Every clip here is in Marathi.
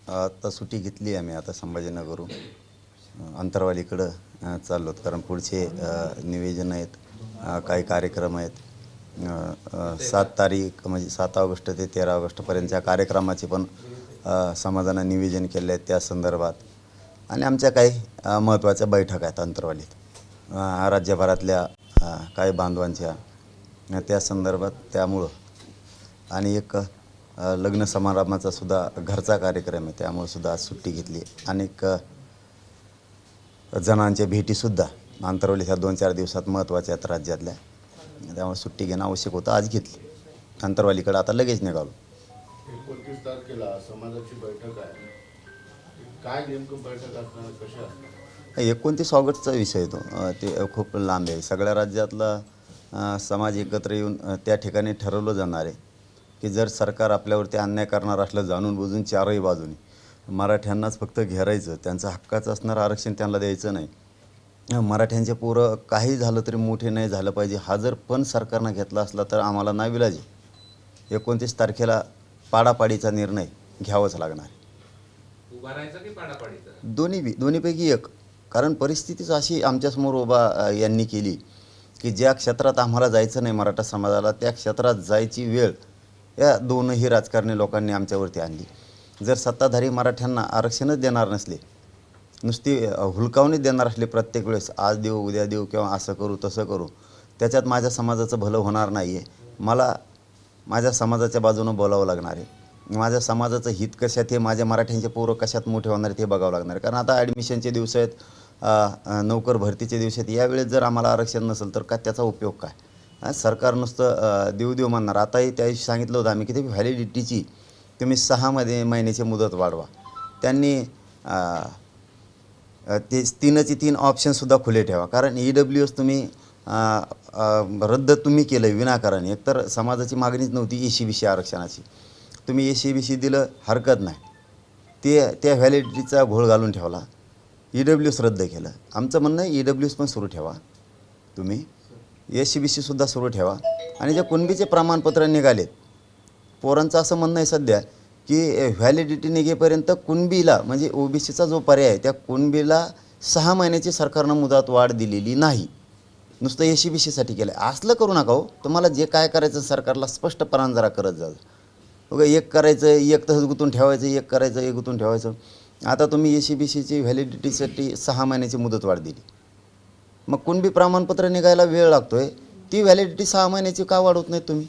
आता सुट्टी घेतली आम्ही आता संभाजीनगरहून अंतरवालीकडं चाललो आहोत कारण पुढचे नियोजन आहेत, काही कार्यक्रम आहेत. 7 तारीख म्हणजे 7 ऑगस्ट ते 13 ऑगस्टपर्यंतच्या कार्यक्रमाचे पण समाजानं नियोजन केले आहेत त्या संदर्भात. आणि आमच्या काही महत्त्वाच्या बैठका आहेत अंतरवालीत राज्यभरातल्या काही बांधवांच्या त्या संदर्भात. त्यामुळं आणि एक लग्न समारंभाचा सुद्धा घरचा कार्यक्रम आहे, त्यामुळे सुद्धा आज सुट्टी घेतली. अनेक जणांच्या भेटीसुद्धा अंतरवलीच्या 2-4 दिवसात महत्त्वाच्या आहेत राज्यातल्या, त्यामुळे सुट्टी घेणं आवश्यक होतं. आज घेतली. अंतरवालीकडे आता लगेच निघालो. 29 तारखेला समाजाची बैठक आहे, काय नेमकं बैठक असणार, कशा असणार? 29 ऑगस्टचा विषय तो ते खूप लांब आहे. सगळ्या राज्यातला समाज एकत्र येऊन त्या ठिकाणी ठरवलं जाणार आहे की जर सरकार आपल्यावरती अन्याय करणार असलं जाणून बुजून चारही बाजूनी, मराठ्यांनाच फक्त घेरायचं, त्यांचं हक्काचं असणारं आरक्षण त्यांना द्यायचं नाही. मराठ्यांचे पोरं काही झालं तरी मोठे नाही झालं पाहिजे, हा जर पण सरकारनं घेतला असला तर आम्हाला नाविलाज आहे. 29 तारखेला पाडापाडीचा निर्णय घ्यावाच लागणार आहे. उभारायचा की पाडापाडीचा? दोन्हीपैकी एक. कारण परिस्थितीच अशी आमच्यासमोर यांनी केली की ज्या क्षेत्रात आम्हाला जायचं नाही मराठा समाजाला, त्या क्षेत्रात जायची वेळ या दोनही राजकारणी लोकांनी आमच्यावरती आणली. जर सत्ताधारी मराठ्यांना आरक्षणच देणार नसले, नुसती हुलकावणी देणार असले प्रत्येक वेळेस, आज देऊ उद्या देऊ किंवा असं करू तसं करू, त्याच्यात माझ्या समाजाचं भलं होणार नाही आहे. मला माझ्या समाजाच्या बाजूनं बोलावं लागणार आहे. माझ्या समाजाचं हित कशात आहे, माझ्या मराठ्यांचे पोरं कशात मोठे होणार आहेत हे बघावं लागणार आहे. कारण आता ॲडमिशनचे दिवस आहेत, नोकर भरतीचे दिवस आहेत. यावेळेस जर आम्हाला आरक्षण नसेल तर त्याचा उपयोग काय? सरकार नुसतं देऊ म्हणणार. आताही त्या दिवशी सांगितलं होतं आम्ही की ते व्हॅलिडिटीची तुम्ही 6 महिन्याची मुदत वाढवा. त्यांनी ते 3 ऑप्शनसुद्धा खुले ठेवा. कारण EWS तुम्ही रद्द तुम्ही केलं विनाकारण. एकतर समाजाची मागणीच नव्हती ECBC आरक्षणाची, तुम्ही ECBC दिलं हरकत नाही, त्या व्हॅलिडिटीचा घोळ घालून ठेवला. EWS रद्द केलं. आमचं म्हणणं आहे EWS पण सुरू ठेवा, तुम्ही ECBCसुद्धा सुरू ठेवा. आणि जे कुणबीचे प्रमाणपत्र निघालेत, पोरांचं असं म्हणणं आहे सध्या की व्हॅलिडिटी निघेपर्यंत कुणबीला म्हणजे OBCचा जो पर्याय आहे त्या कुणबीला 6 महिन्याची सरकारनं मुदत वाढ दिलेली नाही, नुसतं ECBCसाठी केलं आहे. असलं करू नका हो. तुम्हाला जे काय करायचं सरकारला स्पष्टपणानं जरा करत जा. बघा, एक करायचं एक तसंच गुंतून ठेवायचं, एक करायचं एक गुंतून ठेवायचं. आता तुम्ही ECBCची व्हॅलिडिटीसाठी 6 महिन्याची मुदत वाढ दिली, मग कुणबी प्रमाणपत्र निघायला वेळ लागतो आहे, ती व्हॅलिडिटी 6 महिन्याची का वाढवत नाही तुम्ही?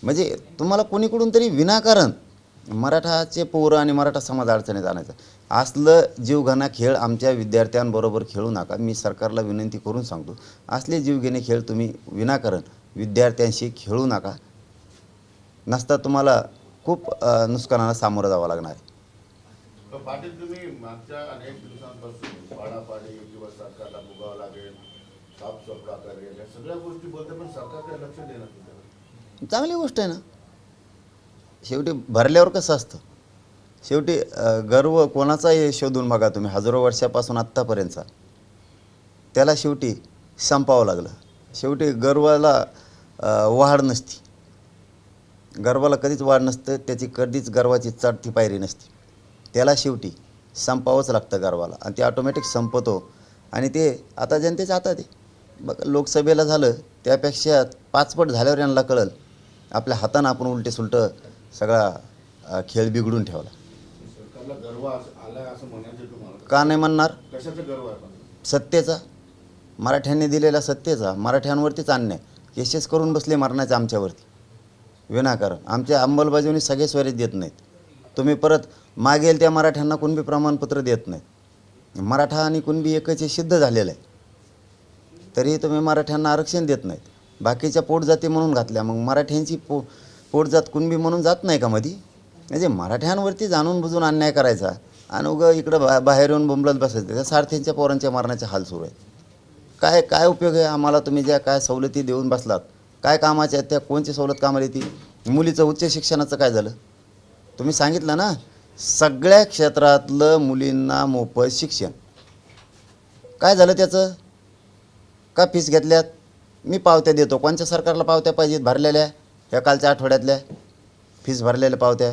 म्हणजे तुम्हाला कोणीकडून तरी विनाकारण मराठाचे पोरं आणि मराठा समाज अडचणीत आणायचं. असलं जीवघेणा खेळ आमच्या विद्यार्थ्यांबरोबर खेळू नका. मी सरकारला विनंती करून सांगतो, असले जीवघेणे खेळ तुम्ही विनाकारण विद्यार्थ्यांशी खेळू नका. नसता तुम्हाला खूप नुकसानाला सामोरं जावं लागणार आहे. पाटील, तुम्ही मागच्या अनेक दिवसांपासून पाडापाडी किंवा सरकारला भोगावं लागेल, साफसफा करेल, या सगळ्या गोष्टी बोलते, पण सरकारकडे लक्ष देणार नाही. चांगली गोष्ट आहे ना. शेवटी भरल्यावर कसं असतं, शेवटी गर्व कोणाचाही शोधून बघा तुम्ही, हजारो वर्षापासून आत्तापर्यंतचा, त्याला शेवटी संपावं लागलं. शेवटी गर्वाला वाढ नसती, गर्वाला कधीच वाढ नसतं, त्याची कधीच गर्वाची चढती पायरी नसती. त्याला शेवटी संपावंच लागतं गर्वाला, आणि ते ऑटोमॅटिक संपतो. आणि ते आता जनतेच्या हातात आहे. बघा, लोकसभेला झालं त्यापेक्षा 5 पट झाल्यावर यांना कळलं आपल्या हातानं आपण उलटे सुलटं सगळा खेळ बिघडून ठेवला. सरकारला गर्व आलाय असं म्हणायचं तुम्हाला? का नाही म्हणणार? कशाचा गर्व आहे? सत्तेचा, मराठ्यांनी दिलेल्या सत्तेचा. मराठ्यांवरतीच अन्याय यशस्वी करून बसले मरणाचे आमच्यावरती विनाकारण. आमच्या अंमलबजावणी सगळे स्वरेच देत नाहीत. तुम्ही परत मागेल त्या मराठ्यांना कुणबी प्रमाणपत्र देत नाहीत. मराठा आणि कुणबी एकच हे सिद्ध झालेलं आहे, तरीही तुम्ही मराठ्यांना आरक्षण देत नाहीत. बाकीच्या पोटजाती म्हणून घातल्या, मग मराठ्यांची पोटजात कुणबी म्हणून जात नाही का मधी? म्हणजे मराठ्यांवरती जाणून बुजून अन्याय करायचा आणि उगं इकडं बाहेर येऊन बोंबलत बसायचं. त्या सारथ्यांच्या पोरांच्या मारण्याचे हाल सुरू आहेत. काय उपयोग आहे आम्हाला? तुम्ही ज्या काय सवलती देऊन बसलात, काय कामाच्या आहेत त्या? कोणची सवलत कामाला येते? मुलीचं उच्च शिक्षणाचं काय झालं? तुम्ही सांगितलं ना, सगळ्या क्षेत्रातलं मुलींना मोफत शिक्षण. काय झालं त्याचं? का फीस घेतल्यात? मी पावत्या देतो. कोणत्या सरकारला पावत्या पाहिजेत भरलेल्या? ह्या कालच्या आठवड्यातल्या फीस भरलेल्या पावत्या.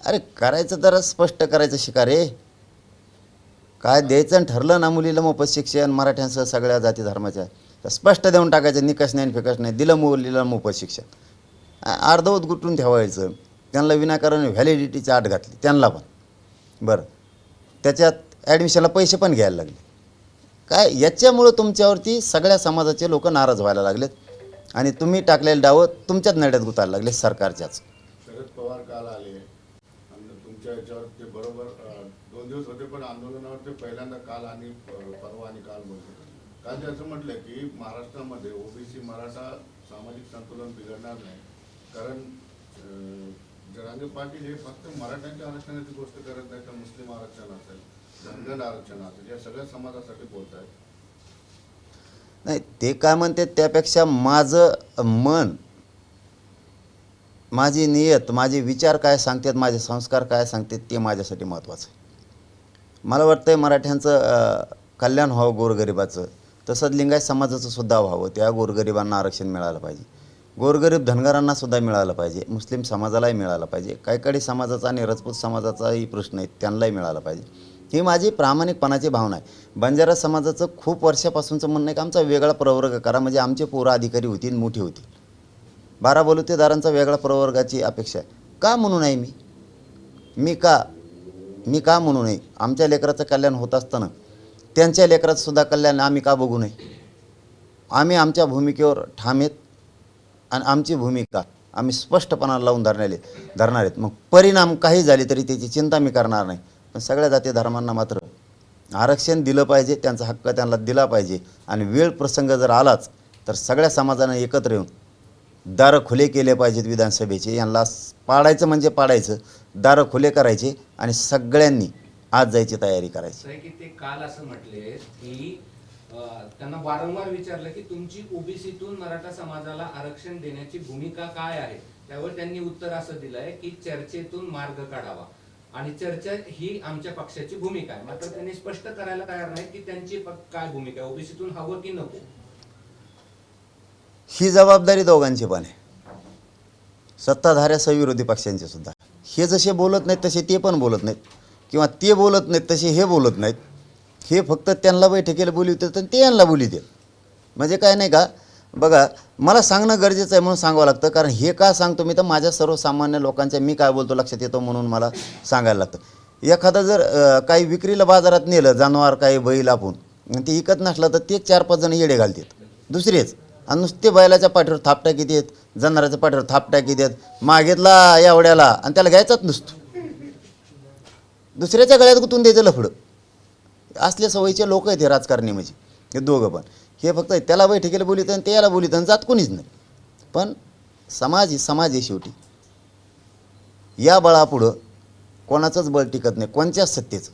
अरे करायचं तर स्पष्ट करायचं शिकार रे. काय द्यायचं आणि ठरलं ना मुलीला मोफत शिक्षण मराठ्यांसह सगळ्या जाती धर्माच्या, तर स्पष्ट देऊन टाकायचं, निकष नाही आणि फिकष नाही, दिलं मुलीला मोफत शिक्षण. अर्धवट गुटून ठेवायचं, त्यांना विनाकारण व्हॅलिडिटीची आट घातली त्यांना पण. बरं, त्याच्यात ॲडमिशनला पैसे पण घ्यायला लागले. काय याच्यामुळं तुमच्यावरती सगळ्या समाजाचे लोक नाराज व्हायला लागलेत आणि तुम्ही टाकलेले डावं तुमच्याच नड्यात गुतायला लागले, सरकारच्याच. शरद पवार काल आले आणि तुमच्या याच्यावर ते बरोबर 2 दिवस होते, पण आंदोलनावर ते पहिल्यांदा काल आणि परवा आणि काल बोलले. काल ते असं म्हटलं की महाराष्ट्रामध्ये ओबीसी मराठा सामाजिक संतुलन बिघडणार नाही, कारण जरांगे पाटील हे फक्त मराठ्यांच्या आरक्षणाची गोष्ट करत नाही, तर मुस्लिम आरक्षण असेल, धनगर आरक्षण असेल, या सगळ्या समाजासाठी बोलत आहेत. नाही, ते काय म्हणते त्यापेक्षा माझं मन, माझी नियत, माझे विचार काय सांगतात, माझे संस्कार काय सांगतात, ते माझ्यासाठी महत्त्वाचं आहे. मला वाटतं आहे मराठ्यांचं कल्याण व्हावं, गोरगरिबाचं, तसंच लिंगायत समाजाचं सुद्धा व्हावं. त्या गोरगरिबांना आरक्षण मिळालं पाहिजे, गोरगरीब धनगरांनासुद्धा मिळालं पाहिजे, मुस्लिम समाजालाही मिळालं पाहिजे, कायकाडी समाजाचा आणि राजपूत समाजाचाही प्रश्न आहे, त्यांनाही मिळालं पाहिजे. ही माझी प्रामाणिकपणाची भावना आहे. बंजारा समाजाचं खूप वर्षापासूनचं म्हणणं आहे की आमचा वेगळा प्रवर्ग करा, म्हणजे आमचे पोरं अधिकारी होतील, मोठी होतील. 12 बलुतेदारांचा वेगळा प्रवर्गाची अपेक्षा आहे. का म्हणू नये मी का म्हणू नये? आमच्या लेकराचं कल्याण होत असताना त्यांच्या लेकराचं सुद्धा कल्याण आम्ही का बघू नये? आम्ही आमच्या भूमिकेवर ठाम आहेत आणि आमची भूमिका आम्ही स्पष्टपणाला लावून धरणार आहेत. मग परिणाम काही झाले तरी त्याची चिंता मी करणार नाही. पण सगळ्या जाती धर्मांना मात्र आरक्षण दिलं पाहिजे, त्यांचा हक्क त्यांना दिला पाहिजे. आणि वेळ प्रसंग जर आलाच तर सगळ्या समाजानं एकत्र येऊन दारं खुले केले पाहिजेत विधानसभेचे. यांना पाडायचं म्हणजे पाडायचं, दारं खुले करायचे आणि सगळ्यांनी आज जायची तयारी करायची. आहे की ते काल असं म्हटले की त्यांना वारंवार विचारलं की तुमची ओबीसीतून मराठा समाजाला आरक्षण देण्याची भूमिका काय आहे. त्यावर त्यांनी उत्तर असं दिलंय की चर्चेतून मार्ग काढावा आणि चर्चा ही आमच्या पक्षाची भूमिका आहे. मात्र त्यांनी स्पष्ट करायला तयार नाही की त्यांची काय भूमिका आहे, ओबीसीतून हवं की नको. ही जबाबदारी दोघांची पण आहे, सत्ताधाऱ्यासह विरोधी पक्षांची सुद्धा. हे जसे बोलत नाहीत तसे ते पण बोलत नाहीत, किंवा ते बोलत नाहीत तसे हे बोलत नाहीत. हे फक्त त्यांना बैठकीला बोलवतात आणि ते यांना बोलवतात. म्हणजे काय नाही का, बघा, मला सांगणं गरजेचं आहे म्हणून सांगावं लागतं. कारण हे का सांगतो मी, तर माझ्या सर्वसामान्य लोकांच्या मी काय बोलतो लक्षात येतो म्हणून मला सांगायला लागतं. एखादं जर काही विक्रीला बाजारात नेलं जनावर, काही बैल आपण, आणि ते विकत नसलं तर ते 4-5 जण येडे घालतात दुसरेच, आणि नुसते बैलाच्या पाठीवर थाप टाकीत येत, जनावराच्या पाठीवर थाप टाकीत येत, मागितला एवढ्याला आणि त्याला घ्यायचाच नसतो, दुसऱ्याच्या गळ्यात गुंतून द्यायचं लफडं. असल्या सवयीचे लोक आहेत हे राजकारणी, म्हणजे हे दोघं पण. हे फक्त त्याला बैठकीला बोलित आणि ते याला बोलित आणि जात कोणीच नाही. पण समाज आहे शेवटी. या बळापुढं कोणाचंच बळ टिकत नाही, कोणत्याच सत्तेचं.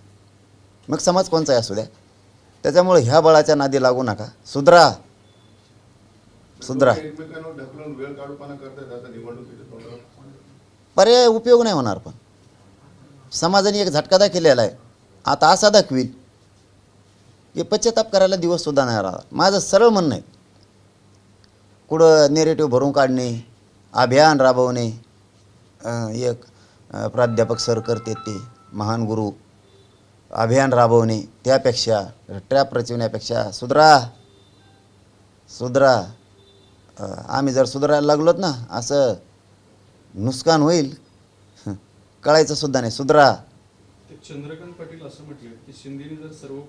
मग समाज कोणचाही असू द्या. त्याच्यामुळे ह्या बळाच्या नादी लागू नका. सुधरा. एकमेकांवर ढकलून वेळ काढूपणा करतात आता निवडणुकीच्या तोंडावर. पर्याय उपयोग नाही होणार. पण समाजाने एक झटका दाखवलेला आहे, आता असा दाखवील हे पश्चाताप करायला दिवससुद्धा नाही राहणार. माझं सरळ म्हणणं आहे, कुठं नेरेटिव्ह भरून काढणे, अभियान राबवणे, एक प्राध्यापक सर करते ते महान गुरु, अभियान राबवणे, त्यापेक्षा ट्रॅप रचवण्यापेक्षा सुधरा. आम्ही जर सुधारायला लागलोत ना, असं नुकसान होईल कळायचं सुद्धा नाही. सुधरा. चंद्रकांत पाटील असं म्हटले की शिंदेने जर सर्व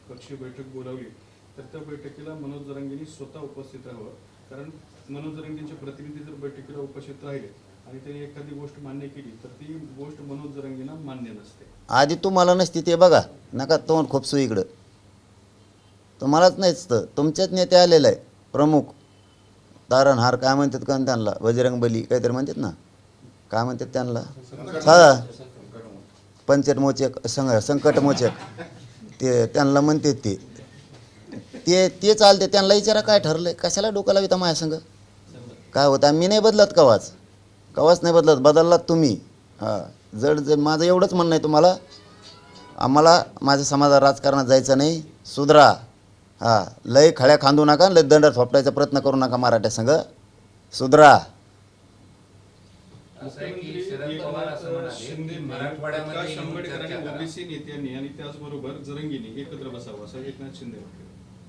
पक्षीय बैठक बोलावली तर त्या बैठकीला मनोज जरांगेंनी स्वतः उपस्थित राहावं, कारण मनोज जरांगेंचे प्रतिनिधी जर बैठकीला उपस्थित राहिले आणि त्यांनी एखादी गोष्ट मान्य केली तर ती गोष्ट मनोज जरांगेंना मान्य नसते. आधी तुम्हाला नसती ते बघा, नका तोंड खोपसू इकडं. तुम्हालाच नाहीच तर तुमच्याच नेते आलेला आहे प्रमुख, तारणहार काय म्हणतात का त्यांना, बजरंगबली काहीतरी म्हणतात ना, काय म्हणतात त्यांना, हा पंचटमोचक संकटमोचक, ते त्यांना म्हणते ते चालते. त्यांना विचारा काय ठरलं आहे, कशाला डोकं लाविता माझ्या संग. काय होतं, मी नाही बदलत कवाच नाही बदलत, बदललात तुम्ही. हां, माझं एवढंच म्हणणं आहे तुम्हाला, आम्हाला माझ्या समाजात राजकारणात जायचं नाही. सुधरा. हां, लय खळ्या खांदू नका, लय दंड थोपटायचा प्रयत्न करू नका मराठ्या संघ. सुधरा. असं आहे की शरद पवार असं म्हणाले की मराठवाड्यामध्ये प्रकाश येऊन आंबेडकर चर्चा आणि करा. ओबीसी नेत्यांनी आणि त्याचबरोबर जरंगींनी एकत्र बसावं असं एकनाथ शिंदे म्हटले.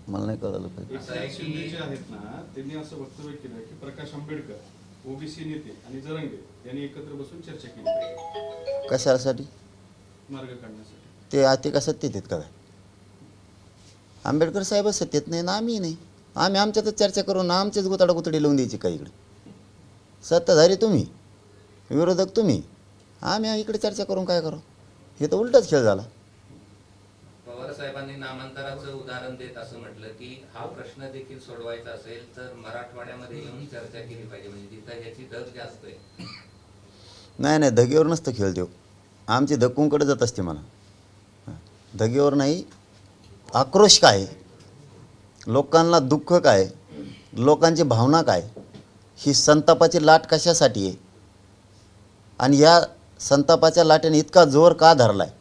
मला नाही कळलं पाहिजे. असं आहे एकनाथ की- शिंदे जे आहेत ना त्यांनी असं वक्तव्य केलं की प्रकाश आंबेडकर ओबीसी नेते आणि जरंगे यांनी एकत्र बसून चर्चा केली पाहिजे कशासाठी मार्ग काढण्यासाठी. ते का सत्तेत आहेत का काय? आंबेडकर साहेब सत्तेत नाही ना आम्ही नाही. आम्ही आमच्यातच चर्चा करू ना आमचेच गुताडागुतडी लावून द्यायची का इकडे? सत्ताधारी तुम्ही, विरोधक तुम्ही, आम्ही इकडे चर्चा करून काय करू? हे तर उलटाच खेळ झाला. पवार साहेबांनी नामांतराचं उदाहरण देत असं म्हटलं की हा प्रश्न देखील सोडवायचा असेल तर मराठवाड्यामध्ये येऊन चर्चा केली पाहिजे, म्हणजे तिथं याची दर जास्त आहे. नाही नाही, धगेवर नसतं खेळ देऊ. आमची धक्कूंकडे जात असते मला. धगेवर नाही. आक्रोश काय, लोकांना दुःख काय, लोकांची भावना काय, ही संतापाची लाट कशासाठी आहे आणि या संतापाच्या लाटेने इतका जोर का धरला आहे?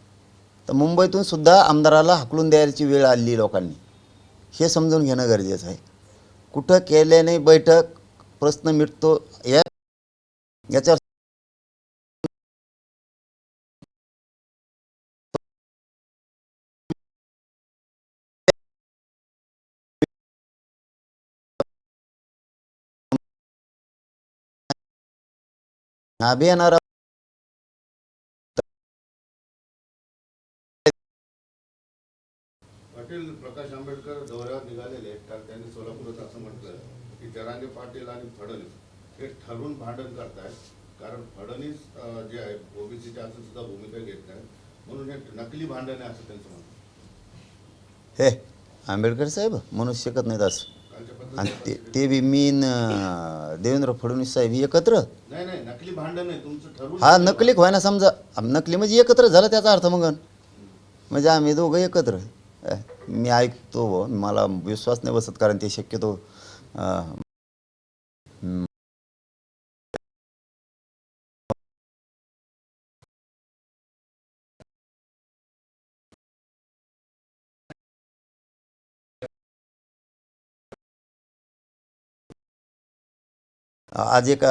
तर मुंबईतून सुद्धा आमदाराला हाकलून द्यायची वेळ आली लोकांनी. हे समजून घेणं गरजेचं आहे. कुठं केल्याने बैठक प्रश्न मिटतो याच्यावर अभियानावर पाटील प्रकाश आंबेडकर दौऱ्यावर निघालेले आहेत, तर त्यांनी सोलापुरात असं म्हटलं की जरांगे पाटील आणि फडणवीस हे ठरवून भांडण करतायत, कारण फडणवीस जे आहे ओबीसीच्या असं सुद्धा भूमिका घेत नाहीत, म्हणून हे नकली भांडण आहे असं त्यांचं म्हणणं. हे आंबेडकर साहेब म्हणू शकत नाहीत असं. कालच्या आणि पत्रकात ते बी मी देवेंद्र फडणवीस साहेब एकत्र. नाही नाही, नकली भांडण आहे तुमचं ठरवून. हा नकली व्हायना समजा. नकली म्हणजे एकत्र झालं त्याचा अर्थ मग. म्हणजे आम्ही दोघं एकत्र. मी ऐकतो बुवा, मला विश्वास नाही बसत, कारण ते शक्यतो आज एक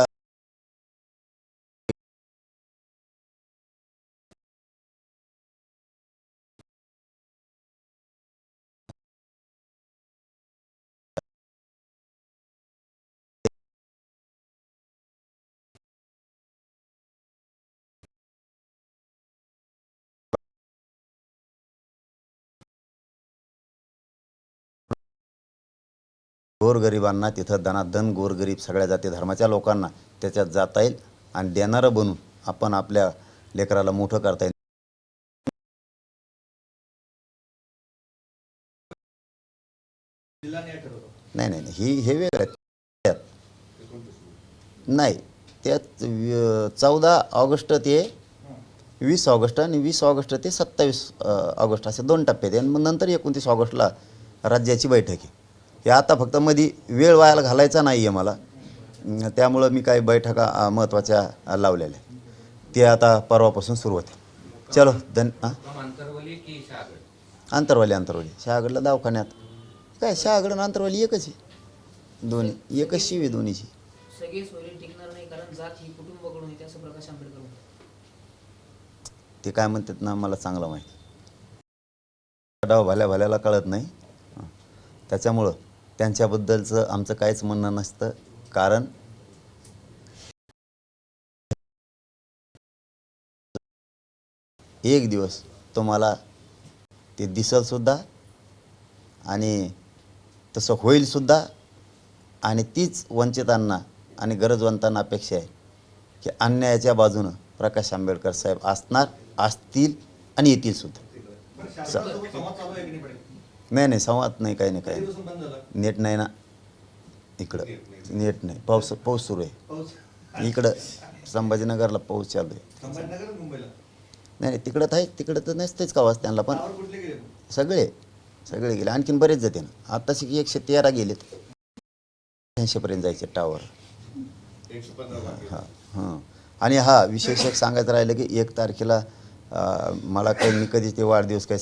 गोरगरिबांना तिथं दनादन गोरगरीब सगळ्या जाती धर्माच्या लोकांना त्याच्यात जाता येईल आणि देणारं बनून आपण आपल्या लेकराला मोठं करता येईल. नाही नाही नाही, हे वेगळं आहे. त्यात नाही, त्यात 14 ऑगस्ट ते 20 ऑगस्ट आणि 20 ऑगस्ट ते 27 ऑगस्ट असे 2 टप्प्यात आहे. आणि मग नंतर 29 ऑगस्टला राज्याची बैठक आहे. हे आता फक्त मध्ये वेळ वायाला घालायचा नाही आहे मला, त्यामुळं मी काही बैठका महत्त्वाच्या लावलेल्या ते आता परवापासून सुरू होते. चलो आंतरवली की शहागड? अंतरवाली शहागडला दवाखान्यात काय, शहागड आणि अंतरवाली एकच आहे, दोन्ही एकच शिव आहे दोन्हीची. सगळे सोयरे टिकणार नाही, कारण जात ही कुटुंबाकडून येते असं प्रकाश आंबेडकर म्हणतात. ते काय म्हणतात ना, मला चांगलं माहिती. डाव भल्याला कळत नाही. त्याच्यामुळं त्यांच्याबद्दलचं आमचं काहीच म्हणणं नसतं, कारण एक दिवस तुम्हाला ते दिसलसुद्धा आणि तसं होईलसुद्धा. आणि तीच वंचितांना आणि गरजवंतांना अपेक्षा आहे की अन्यायाच्या बाजूनं प्रकाश आंबेडकर साहेब असतील आणि येतील सुद्धा. नाही संवाद नाही, काही नाही. नेट नाही ना इकडं, नेट नाही. पाऊस सुरू आहे इकडं. संभाजीनगरला पाऊस चालू आहे. नाही तिकडं आहे, तिकडं तर नसतेच का आवाज त्यांना, पण सगळे गेले. आणखीन बरेच जाते ना. आत्ताशी 113 गेलेत. 80पर्यंत जायचे टावर. 115 हां. आणि विशेष एक सांगायचं राहिलं की 1 तारखेला मला मी कधी ते वाढदिवस काय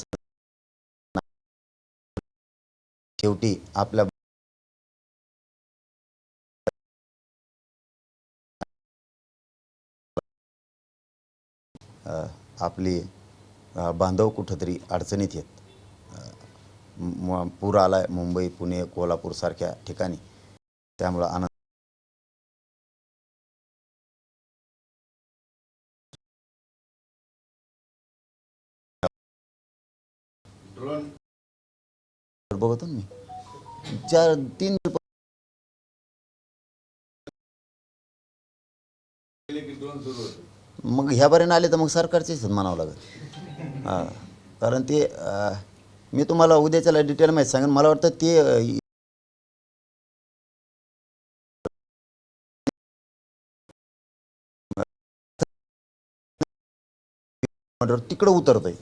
शेवटी आपल्या आपली बांधव कुठंतरी अडचणीत आहेत. पूर आला आहे मुंबई, पुणे, कोल्हापूरसारख्या ठिकाणी. त्यामुळं आनंद ड्रोन बघतो ना मी 4-3 केले की ड्रोन सुरू होते. मग ह्यापर्यंत आले तर मग सरकारचेच म्हणावं लागेल. हां, कारण ते मी तुम्हाला उद्याच्याला डिटेल माहिती सांगेन. मला वाटतं ते तिकडं उतरत आहे.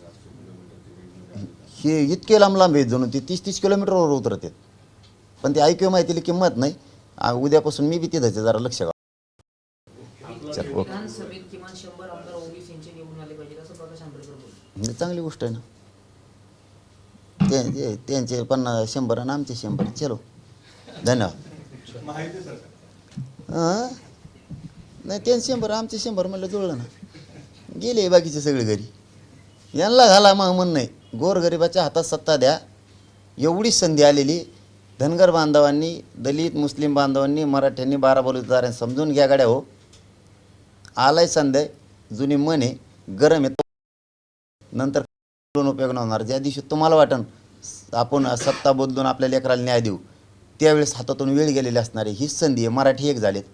हे इतके लांब लांब आहेत जणू ते 30-30 किलोमीटरवर उतरत आहेत. पण ते ऐकू माहितीला किंमत नाही. उद्यापासून मी बी तिथंच आहे, जरा लक्ष घाला. चल, ओके. विधानसभेत किमान 100 आमदार ओबीसीचे निवडून आले पाहिजेत असं प्रकाश आंबेडकर बोलले. म्हणजे चांगली गोष्ट आहे ना. त्यांचे 50-100 आणि आमचे 100. चलो, धन्यवाद. हां, नाही त्यांचे 100 आमचे 100 म्हणलं जुळलं ना. गेले बाकीचे सगळे घरी. यांना घाला मग म्हणणं नाही. गोरगरिबाच्या हातात सत्ता द्या. एवढीच संधी आलेली. धनगर बांधवांनी, दलित मुस्लिम बांधवांनी, मराठ्यांनी, 12 बलुतेदारांनी समजून घ्या गाड्या. हो, आलाय संध्या, जुनी मन आहे, गरम आहे. नंतर बोलून उपयोग नाही होणार. ज्या दिवशी तुम्हाला वाटन आपण सत्ता बदलून आपल्या लेकराला न्याय देऊ, त्यावेळेस हातातून वेळ गेलेली असणार आहे. हीच संधी आहे. मराठी एक झालेत.